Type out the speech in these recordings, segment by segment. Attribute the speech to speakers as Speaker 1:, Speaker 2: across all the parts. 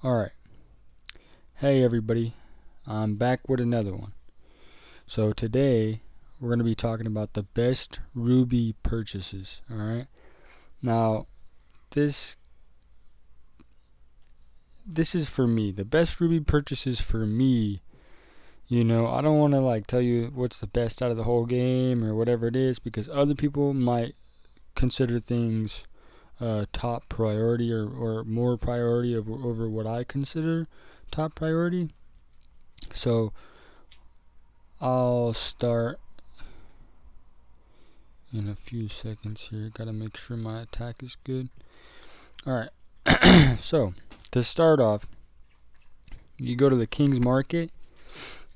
Speaker 1: Alright, hey everybody, I'm back with another one. So today we're going to be talking about the best rubie purchases. Alright, now this is for me. The best rubie purchases for me. I don't want to tell you what's the best out of the whole game or whatever it is, because other people might consider things top priority or more priority over what I consider top priority. So I'll start in a few seconds here. Gotta make sure my attack is good. Alright, so to start off, you go to the King's Market.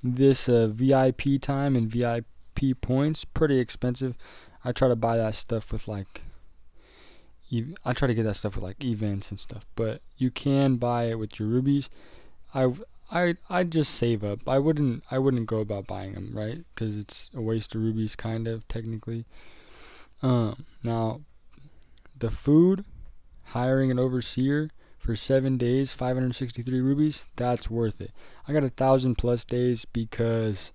Speaker 1: This VIP time and VIP points, pretty expensive. I try to buy that stuff with I try to get that stuff with events and stuff, but you can buy it with your rubies. I just save up. I wouldn't go about buying them, right? Because it's a waste of rubies, kind of technically. Now the food, hiring an overseer for 7 days, 563 rubies. That's worth it. I got 1,000+ days because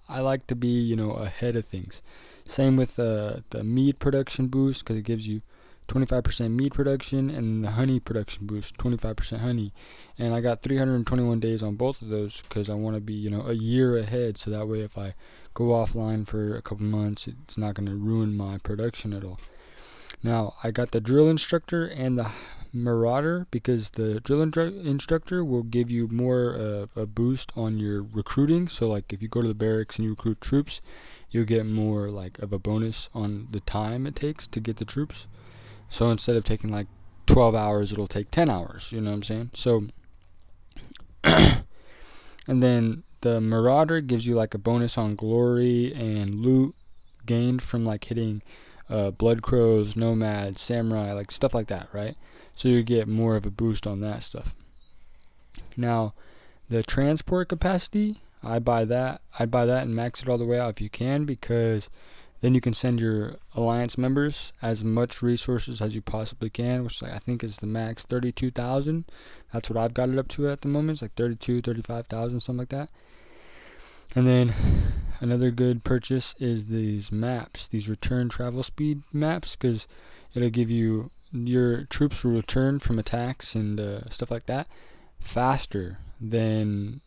Speaker 1: I like to be ahead of things. Same with the meat production boost, because it gives you 25% meat production, and the honey production boost, 25% honey. And I got 321 days on both of those because I want to be a year ahead, so that way if I go offline for a couple months, it's not going to ruin my production at all. Now I got the drill instructor and the marauder, because the drill instructor will give you more of a boost on your recruiting. So like if you go to the barracks and you recruit troops, you'll get more of a bonus on the time it takes to get the troops. So instead of taking 12 hours, it'll take 10 hours. You know what I'm saying? So, and then the marauder gives you a bonus on glory and loot gained from hitting blood crows, nomads, samurai, stuff like that, right? So you get more of a boost on that stuff. Now, the transport capacity, I buy that and max it all the way out if you can, because then you can send your alliance members as much resources as you possibly can, which I think is the max 32,000. That's what I've got it up to at the moment. It's 32, 35,000, something like that. And then another good purchase is these maps, these return travel speed maps, because it'll give you your troops will return from attacks and stuff like that faster than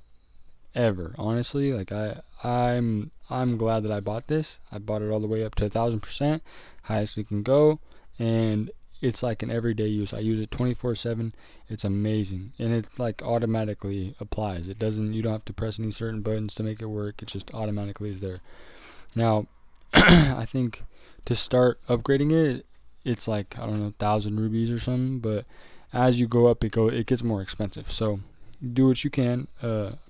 Speaker 1: ever. Honestly, I'm glad that I bought this. I bought it all the way up to 1,000%, highest it can go, and it's an everyday use. I use it 24/7. It's amazing, and it automatically applies. It doesn't. You don't have to press any certain buttons to make it work. It just automatically is there. Now, I think to start upgrading it, it's I don't know, 1,000 rubies or something. But as you go up, it gets more expensive. So do what you can.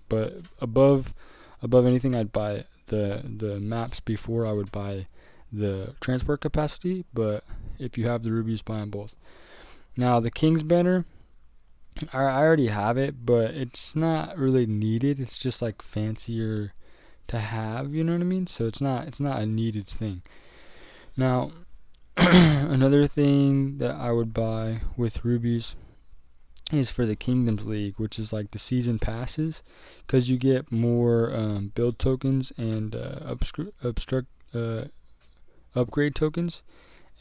Speaker 1: But above anything, I'd buy the maps before I would buy the transport capacity. But if you have the rubies, buy them both. Now the King's banner, I already have it, but it's not really needed. It's just fancier to have, you know what I mean? So it's not a needed thing. Now another thing that I would buy with rubies is for the Kingdoms League, which is the season passes, because you get more build tokens and upgrade tokens,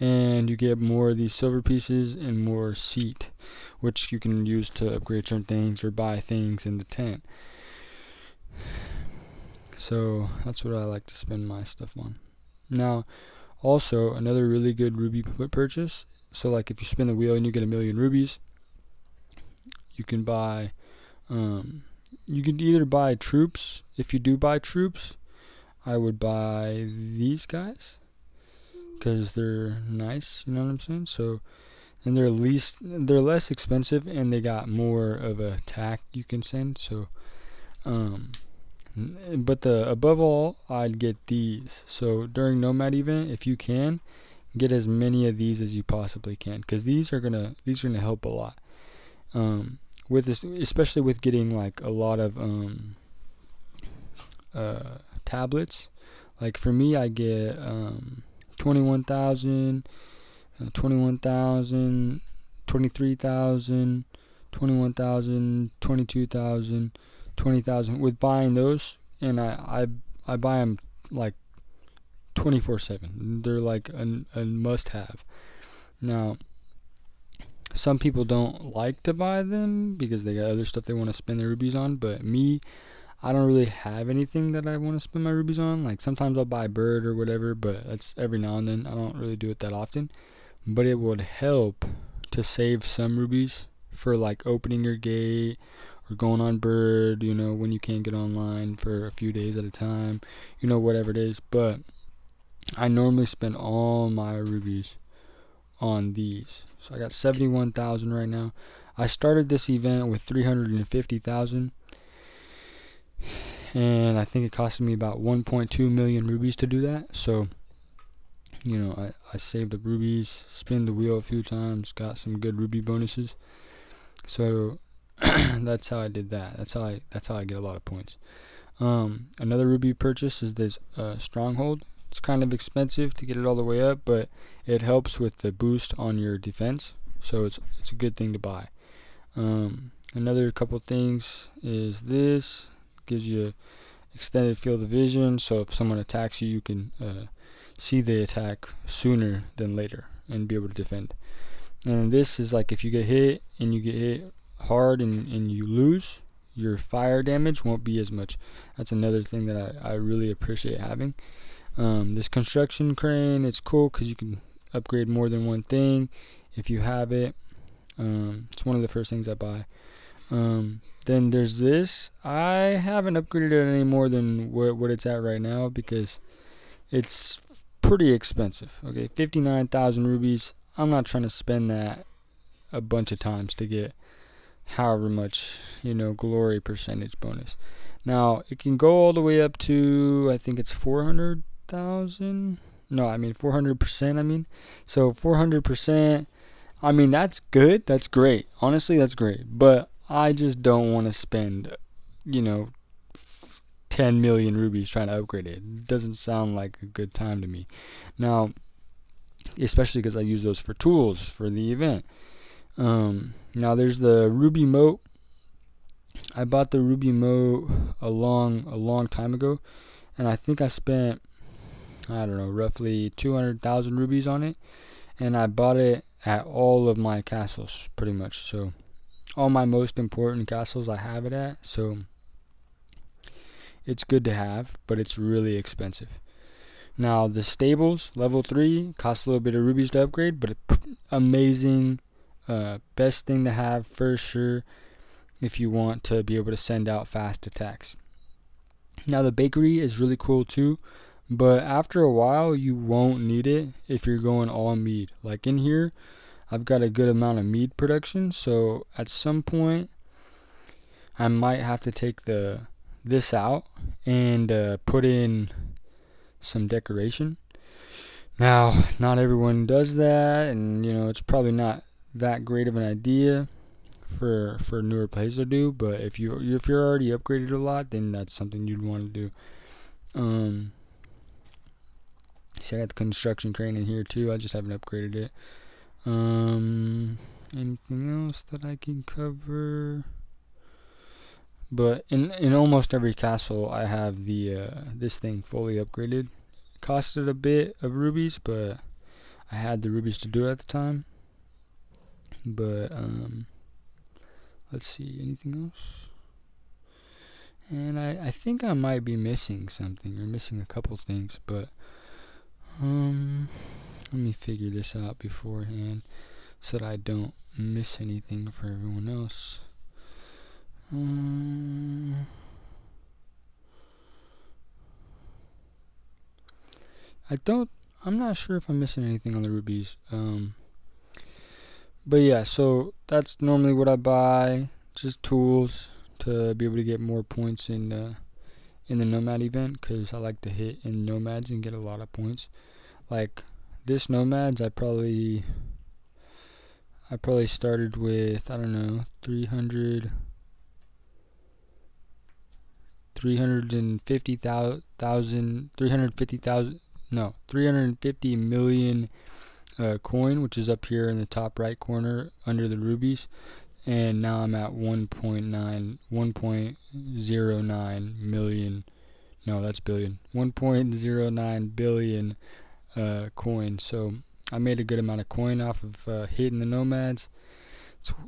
Speaker 1: and you get more of these silver pieces and more seat, which you can use to upgrade certain things or buy things in the tent. So that's what I like to spend my stuff on. Now also another really good rubie purchase, so if you spin the wheel and you get 1,000,000 rubies, you can buy you can either buy troops. If you do buy troops, I would buy these guys because they're nice, you know what I'm saying? So, and they're less expensive, and they got more of a attack you can send. So but above all, I'd get these. So during Nomad event, if you can, get as many of these as you possibly can, because these are gonna help a lot. With this, especially with getting a lot of tablets. For me, I get 21,000, 21,000, 23,000, 21,000, 22,000, 20,000. With buying those, and I buy them like 24/7. They're like a must-have. Now, some people don't like to buy them because they got other stuff they want to spend their rubies on, but me, I don't really have anything that I want to spend my rubies on. Like sometimes I'll buy a bird or whatever, but that's every now and then. I don't really do it that often. But it would help to save some rubies for like opening your gate or going on bird, when you can't get online for a few days at a time, whatever it is. But I normally spend all my rubies on these. So I got 71,000 right now. I started this event with 350,000, and I think it costed me about 1.2 million rubies to do that. So I saved up rubies, spin the wheel a few times, got some good ruby bonuses. So that's how I did that. That's how I get a lot of points. Another ruby purchase is this stronghold. It's kind of expensive to get it all the way up, but it helps with the boost on your defense, so it's a good thing to buy. Another couple things is this gives you extended field of vision, so if someone attacks you, you can see the attack sooner than later and be able to defend. And this is like if you get hit and you get hit hard and you lose, your fire damage won't be as much. That's another thing that I really appreciate having. This construction crane, it's cool because you can upgrade more than one thing if you have it. It's one of the first things I buy. Then there's this. I haven't upgraded it any more than what it's at right now because it's pretty expensive. Okay, 59,000 rubies. I'm not trying to spend that a bunch of times to get however much, glory percentage bonus. Now, it can go all the way up to, I think it's 400,000. No, 400%, So 400%, that's good. That's great. Honestly, that's great. But I just don't want to spend, 10 million rubies trying to upgrade it. It doesn't sound like a good time to me. Now, especially because I use those for tools for the event. Now there's the ruby moat. I bought the ruby moat a long time ago, and I think I spent, roughly 200,000 rubies on it, and I bought it at all of my castles pretty much. So all my most important castles I have it at, so it's good to have, but it's really expensive. Now the stables level 3 costs a little bit of rubies to upgrade, but amazing, best thing to have for sure if you want to be able to send out fast attacks. Now the bakery is really cool too, but after a while you won't need it if you're going all mead. Like in here, I've got a good amount of mead production, so at some point I might have to take this out and put in some decoration. Now, not everyone does that, and it's probably not that great of an idea for newer players to do. But if you're already upgraded a lot, then that's something you'd want to do. See, I got the construction crane in here too. I just haven't upgraded it. Anything else that I can cover? But in almost every castle, I have the this thing fully upgraded. Costed a bit of rubies, but I had the rubies to do it at the time. But let's see, anything else? And I think I might be missing something, or missing a couple things, but let me figure this out beforehand so that I don't miss anything for everyone else. I'm not sure if I'm missing anything on the rubies. But yeah, so that's normally what I buy, just tools to be able to get more points in the nomad event, because I like to hit in nomads and get a lot of points. Like this nomads, I probably started with 350,000 350 million coin, which is up here in the top right corner under the rubies. and now I'm at 1.09 million. No, that's billion. 1.09 billion coin. So I made a good amount of coin off of hitting the nomads.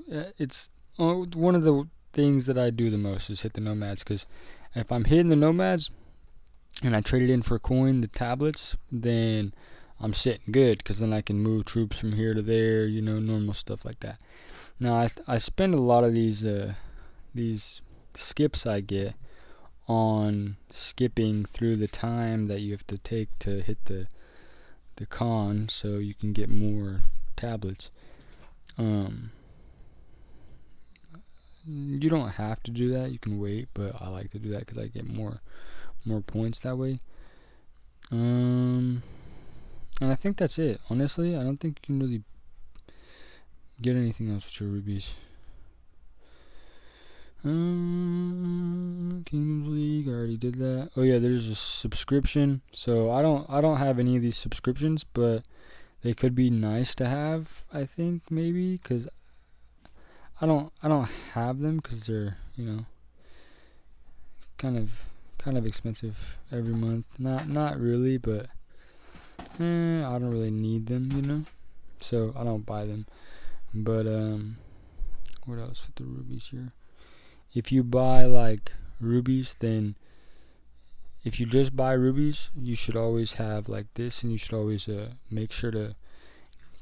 Speaker 1: It's one of the things that I do the most is hit the nomads, because if I'm hitting the nomads and I trade it in for coin, the tablets, then I'm sitting good, because then I can move troops from here to there, you know, normal stuff like that. Now I spend a lot of these skips I get on skipping through the time that you have to take to hit the con, so you can get more tablets. You don't have to do that, you can wait, but I like to do that because I get more points that way. And I think that's it. Honestly, I don't think you can really get anything else with your rubies. Kingdoms League, I already did that. Oh yeah, there's a subscription. So I don't have any of these subscriptions, but they could be nice to have, I think, maybe, because I don't have them, because they're, you know, kind of expensive every month. Not really, but I don't really need them, you know, so I don't buy them. But what else with the rubies here? If you buy like rubies, then if you just buy rubies, you should always have like this, and you should always make sure to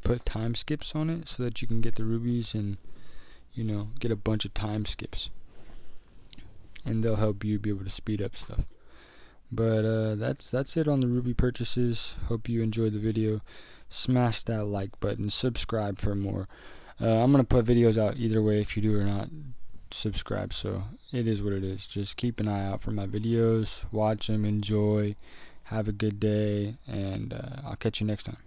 Speaker 1: put time skips on it so that you can get the rubies and, you know, get a bunch of time skips, and they'll help you be able to speed up stuff. But that's it on the rubie purchases. Hope you enjoyed the video. Smash that like button, subscribe for more. I'm gonna put videos out either way, if you do or not subscribe, so it is what it is. Just keep an eye out for my videos, watch them, enjoy, have a good day, and I'll catch you next time.